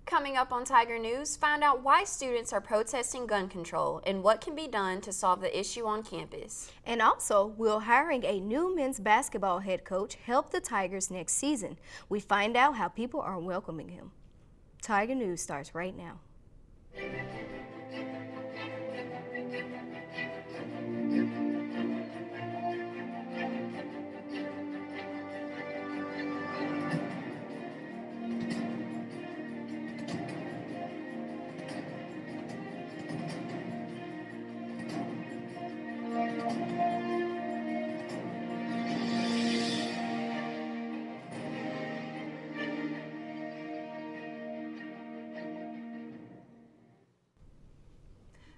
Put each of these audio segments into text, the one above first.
Coming up on Tiger News, find out why students are protesting gun control and what can be done to solve the issue on campus. And also, will hiring a new men's basketball head coach help the Tigers next season? We find out how people are welcoming him. Tiger News starts right now.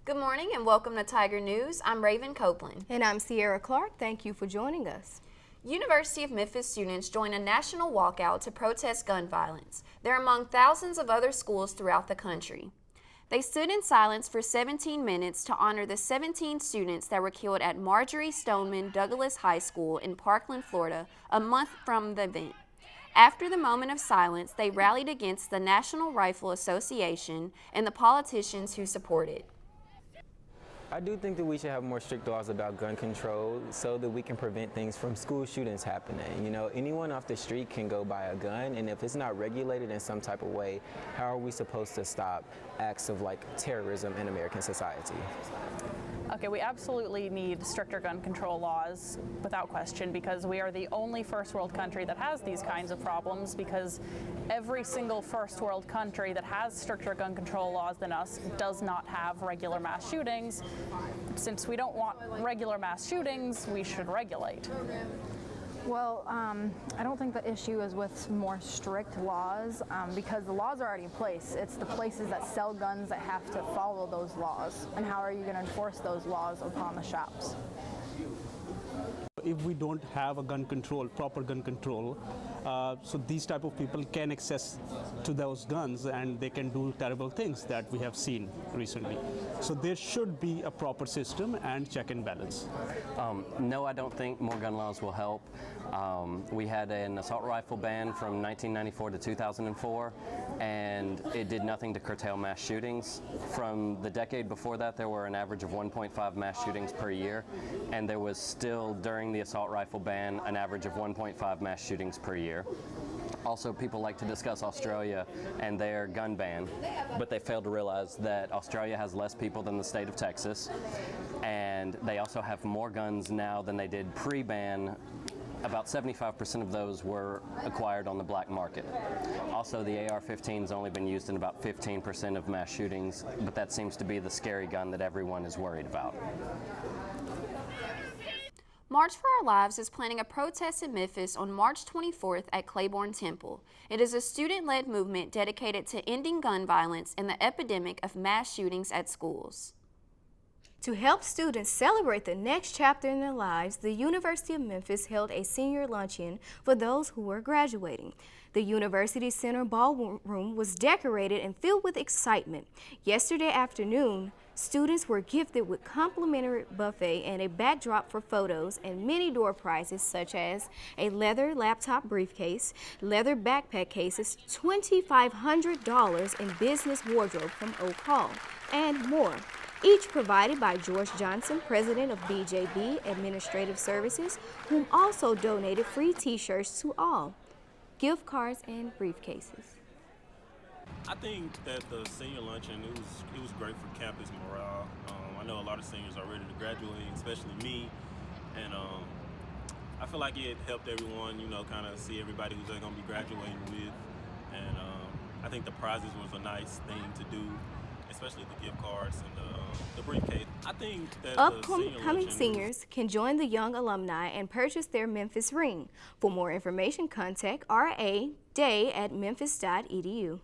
Good morning and welcome to Tiger News. I'm Raven Copeland. And I'm Sierra Clark. Thank you for joining us. University of Memphis students joined a national walkout to protest gun violence. They're among thousands of other schools throughout the country. They stood in silence for 17 minutes to honor the 17 students that were killed at Marjorie Stoneman Douglas High School in Parkland, Florida, a month from the event. After the moment of silence, they rallied against the National Rifle Association and the politicians who support it. I do think that we should have more strict laws about gun control so that we can prevent things from school shootings happening. You know, anyone off the street can go buy a gun, and if it's not regulated in some type of way, how are we supposed to stop acts of like terrorism in American society? Okay, we absolutely need stricter gun control laws without question, because we are the only first world country that has these kinds of problems, because every single first world country that has stricter gun control laws than us does not have regular mass shootings. Since we don't want regular mass shootings, we should regulate. Well, I don't think the issue is with more strict laws because the laws are already in place. It's the places that sell guns that have to follow those laws. And how are you going to enforce those laws upon the shops? If we don't have a gun control, proper gun control, so these type of people can access to those guns and they can do terrible things that we have seen recently. So there should be a proper system and check and balance. No, I don't think more gun laws will help. We had an assault rifle ban from 1994 to 2004, and it did nothing to curtail mass shootings. From the decade before that, there were an average of 1.5 mass shootings per year, and there was still, during the assault rifle ban, an average of 1.5 mass shootings per year. Also, people like to discuss Australia and their gun ban, but they fail to realize that Australia has less people than the state of Texas, and they also have more guns now than they did pre-ban. About 75% of those were acquired on the black market. Also, the AR-15 has only been used in about 15% of mass shootings, but that seems to be the scary gun that everyone is worried about. March for Our Lives is planning a protest in Memphis on March 24th at Claiborne Temple. It is a student-led movement dedicated to ending gun violence and the epidemic of mass shootings at schools. To help students celebrate the next chapter in their lives, the University of Memphis held a senior luncheon for those who were graduating. The University Center ballroom was decorated and filled with excitement. Yesterday afternoon, students were gifted with complimentary buffet and a backdrop for photos and many door prizes such as a leather laptop briefcase, leather backpack cases, $2,500 in business wardrobe from Oak Hall, and more. Each provided by George Johnson, president of BJB Administrative Services, whom also donated free t-shirts to all, gift cards, and briefcases. I think that the senior luncheon, it was great for campus morale. I know a lot of seniors are ready to graduate, especially me, and I feel like it helped everyone, you know, kind of see everybody who they're going to be graduating with, and I think the prizes was a nice thing to do, especially the gift cards and the briefcase. I think that upcoming seniors can join the young alumni and purchase their Memphis ring. For more information, contact ra.day@memphis.edu.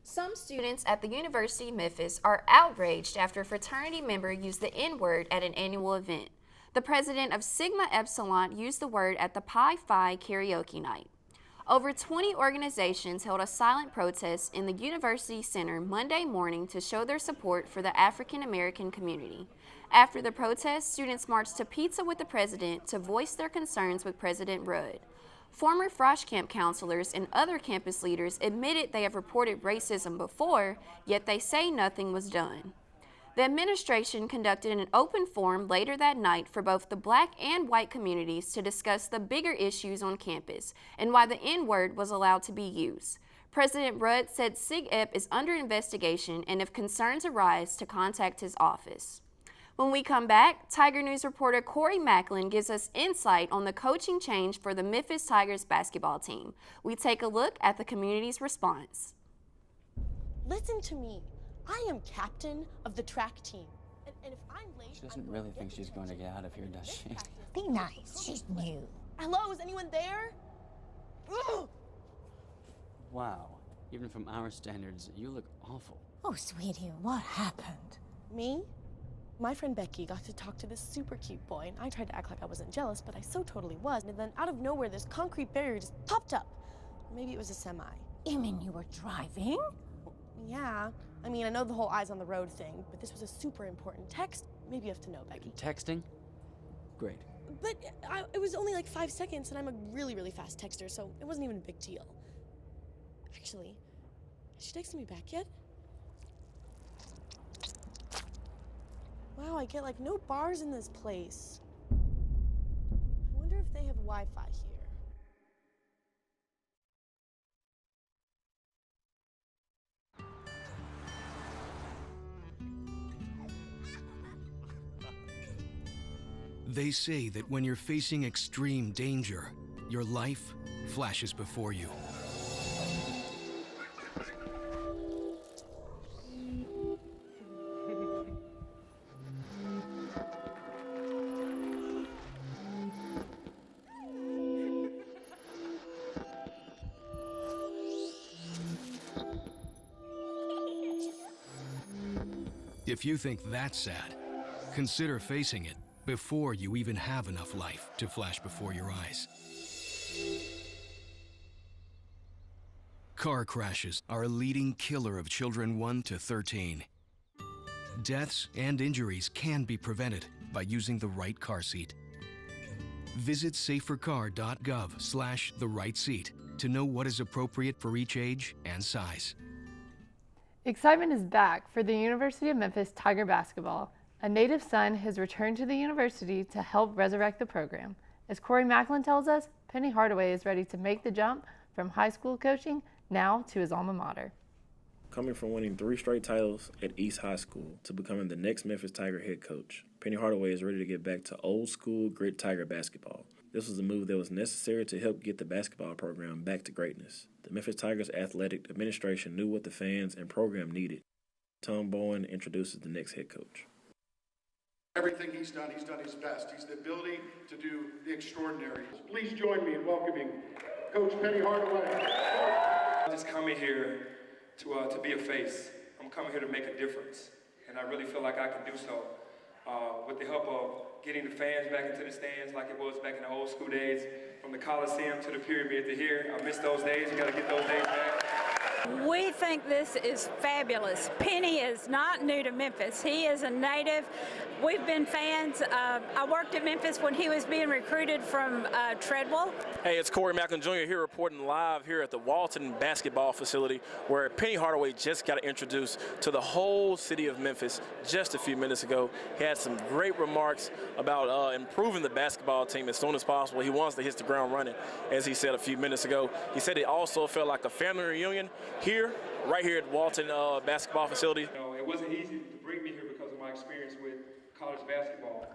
Some students at the University of Memphis are outraged after a fraternity member used the N-word at an annual event. The president of Sigma Epsilon used the word at the Pi Phi karaoke night. Over 20 organizations held a silent protest in the University Center Monday morning to show their support for the African American community. After the protest, students marched to Pizza with the President to voice their concerns with President Rudd. Former Frosh Camp counselors and other campus leaders admitted they have reported racism before, yet they say nothing was done. The administration conducted an open forum later that night for both the black and white communities to discuss the bigger issues on campus and why the N-word was allowed to be used. President Rudd said Sig Ep is under investigation and if concerns arise, to contact his office. When we come back, Tiger News reporter Corey Macklin gives us insight on the coaching change for the Memphis Tigers basketball team. We take a look at the community's response. Listen to me. I am captain of the track team. And if I'm late, she doesn't really think she's going to get out of here, does she? Be nice. She's new. Hello, is anyone there? Ugh! Wow. Even from our standards, you look awful. Oh, sweetie, what happened? Me? My friend Becky got to talk to this super cute boy, and I tried to act like I wasn't jealous, but I so totally was. And then out of nowhere, this concrete barrier just popped up. Maybe it was a semi. You mean you were driving? Yeah. I mean, I know the whole eyes on the road thing, but this was a super important text. Maybe you have to know, Becky. Texting? Great. But it was only like 5 seconds, and I'm a really, really fast texter, so it wasn't even a big deal. Actually, has she texted me back yet? Wow, I get like no bars in this place. I wonder if they have Wi-Fi here. They say that when you're facing extreme danger, your life flashes before you. If you think that's sad, consider facing it before you even have enough life to flash before your eyes. Car crashes are a leading killer of children 1 to 13. Deaths and injuries can be prevented by using the right car seat. Visit safercar.gov/the-right-seat to know what is appropriate for each age and size. Excitement is back for the University of Memphis Tiger basketball. A native son has returned to the university to help resurrect the program. As Corey Macklin tells us, Penny Hardaway is ready to make the jump from high school coaching now to his alma mater. Coming from winning 3 straight titles at East High School to becoming the next Memphis Tiger head coach, Penny Hardaway is ready to get back to old school grit Tiger basketball. This was a move that was necessary to help get the basketball program back to greatness. The Memphis Tigers athletic administration knew what the fans and program needed. Tom Bowen introduces the next head coach. Everything he's done his best. He's the ability to do the extraordinary. Please join me in welcoming Coach Penny Hardaway. I'm just coming here to be a face. I'm coming here to make a difference, and I really feel like I can do so with the help of getting the fans back into the stands like it was back in the old school days, from the Coliseum to the Pyramid to here. I miss those days. You got to get those days back. We think this is fabulous. Penny is not new to Memphis. He is a native. We've been fans. I worked at Memphis when he was being recruited from Treadwell. Hey, it's Corey Macklin Jr. here reporting live here at the Walton basketball facility where Penny Hardaway just got introduced to the whole city of Memphis just a few minutes ago. He had some great remarks about improving the basketball team as soon as possible. He wants to hit the ground running, as he said a few minutes ago. He said it also felt like a family reunion here, right here at Walton basketball facility. You know, it wasn't easy to bring me here because of my experience with college basketball.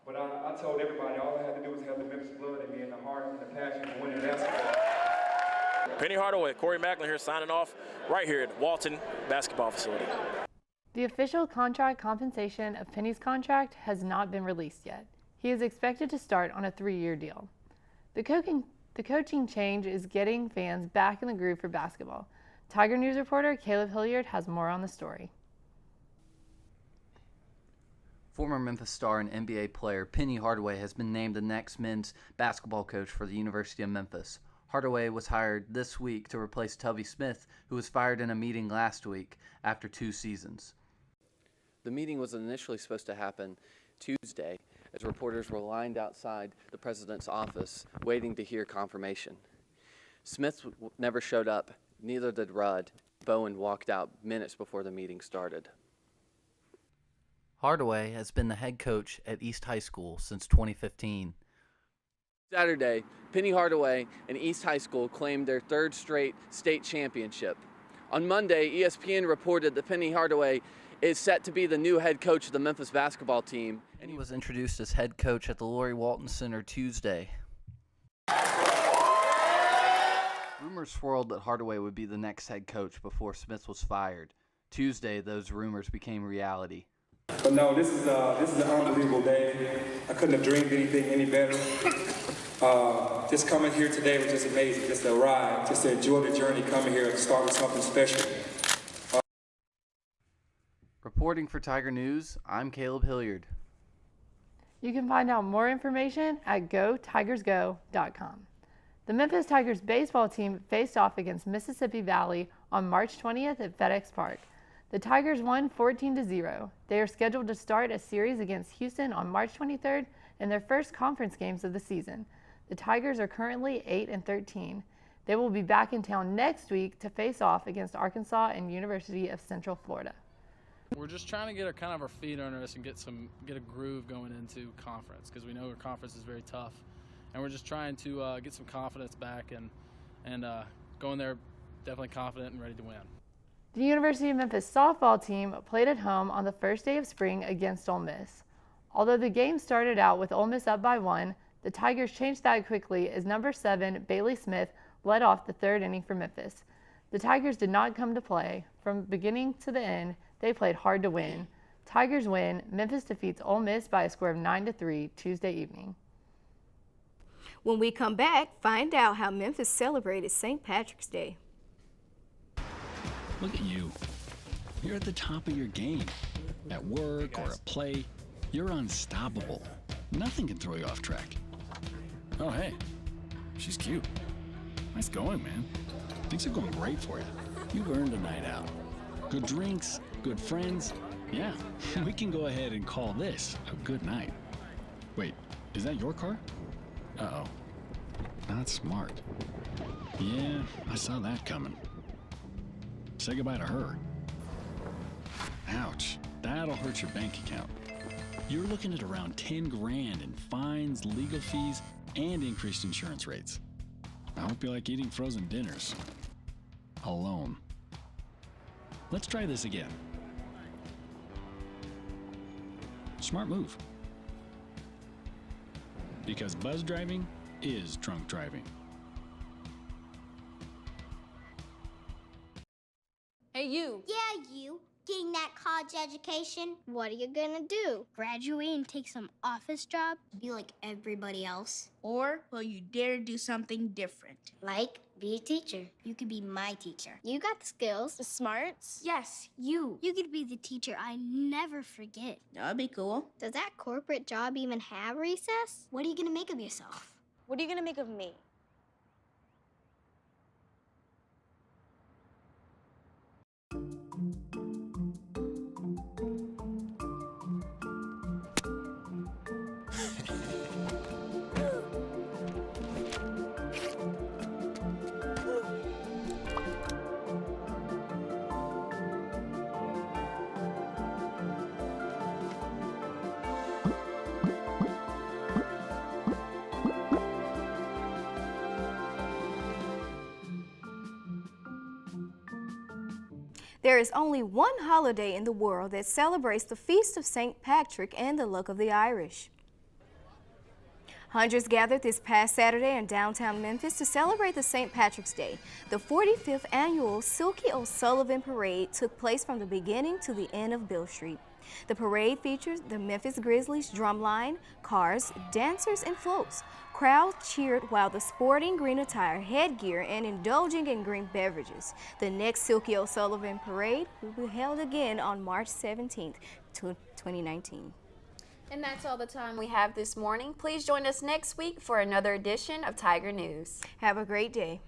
But I told everybody all I had to do was have the Memphis blood in me and the heart and the passion for winning basketball. Penny Hardaway, Corey Macklin here signing off right here at Walton basketball facility. The official contract compensation of Penny's contract has not been released yet. He is expected to start on a 3-year deal. The coaching change is getting fans back in the groove for basketball. Tiger News reporter Caleb Hilliard has more on the story. Former Memphis star and NBA player Penny Hardaway has been named the next men's basketball coach for the University of Memphis. Hardaway was hired this week to replace Tubby Smith, who was fired in a meeting last week after 2 seasons. The meeting was initially supposed to happen Tuesday, as reporters were lined outside the president's office waiting to hear confirmation. Smith never showed up, neither did Rudd. Bowen walked out minutes before the meeting started. Hardaway has been the head coach at East High School since 2015. Saturday, Penny Hardaway and East High School claimed their third straight state championship. On Monday, ESPN reported that Penny Hardaway is set to be the new head coach of the Memphis basketball team. And he was introduced as head coach at the Lori Walton Center Tuesday. Rumors swirled that Hardaway would be the next head coach before Smith was fired. Tuesday, those rumors became reality. But no, this is an unbelievable day. I couldn't have dreamed anything any better. Just coming here today was just amazing. Just to ride, just to enjoy the journey coming here and start with something special. Reporting for Tiger News, I'm Caleb Hilliard. You can find out more information at gotigersgo.com. The Memphis Tigers baseball team faced off against Mississippi Valley on March 20th at FedEx Park. The Tigers won 14-0. They are scheduled to start a series against Houston on March 23rd in their first conference games of the season. The Tigers are currently 8-13. They will be back in town next week to face off against Arkansas and University of Central Florida. We're just trying to get our feet under us and get a groove going into conference, because we know our conference is very tough, and we're just trying to get some confidence back and go in there definitely confident and ready to win. The University of Memphis softball team played at home on the first day of spring against Ole Miss. Although the game started out with Ole Miss up by 1, the Tigers changed that quickly as number 7 Bailey Smith led off the third inning for Memphis. The Tigers did not come to play. From beginning to the end, they played hard to win. Tigers win. Memphis defeats Ole Miss by a score of 9-3 Tuesday evening. When we come back, find out how Memphis celebrated St. Patrick's Day. Look at you. You're at the top of your game. At work or at play, you're unstoppable. Nothing can throw you off track. Oh, hey, she's cute. Nice going, man. Things are going great for you. You've earned a night out. Good drinks, good friends. Yeah, we can go ahead and call this a good night. Wait, is that your car? Uh-oh. Not smart. Yeah, I saw that coming. Say goodbye to her. Ouch, that'll hurt your bank account. You're looking at around 10 grand in fines, legal fees, and increased insurance rates. I hope you like eating frozen dinners. Alone. Let's try this again. Smart move. Because buzz driving is drunk driving. Hey, you. Yeah, you. Getting that college education? What are you gonna do? Graduate and take some office job? Be like everybody else? Or will you dare do something different? Like, be a teacher. You could be my teacher. You got the skills. The smarts? Yes, you. You could be the teacher I never forget. That'd be cool. Does that corporate job even have recess? What are you gonna make of yourself? What are you gonna make of me? There is only one holiday in the world that celebrates the Feast of St. Patrick and the luck of the Irish. Hundreds gathered this past Saturday in downtown Memphis to celebrate the St. Patrick's Day. The 45th annual Silky O'Sullivan Parade took place from the beginning to the end of Beale Street. The parade features the Memphis Grizzlies drumline, cars, dancers, and floats. Crowds cheered while the sporting green attire, headgear, and indulging in green beverages. The next Silky O'Sullivan Parade will be held again on March 17th, 2019. And that's all the time we have this morning. Please join us next week for another edition of Tiger News. Have a great day.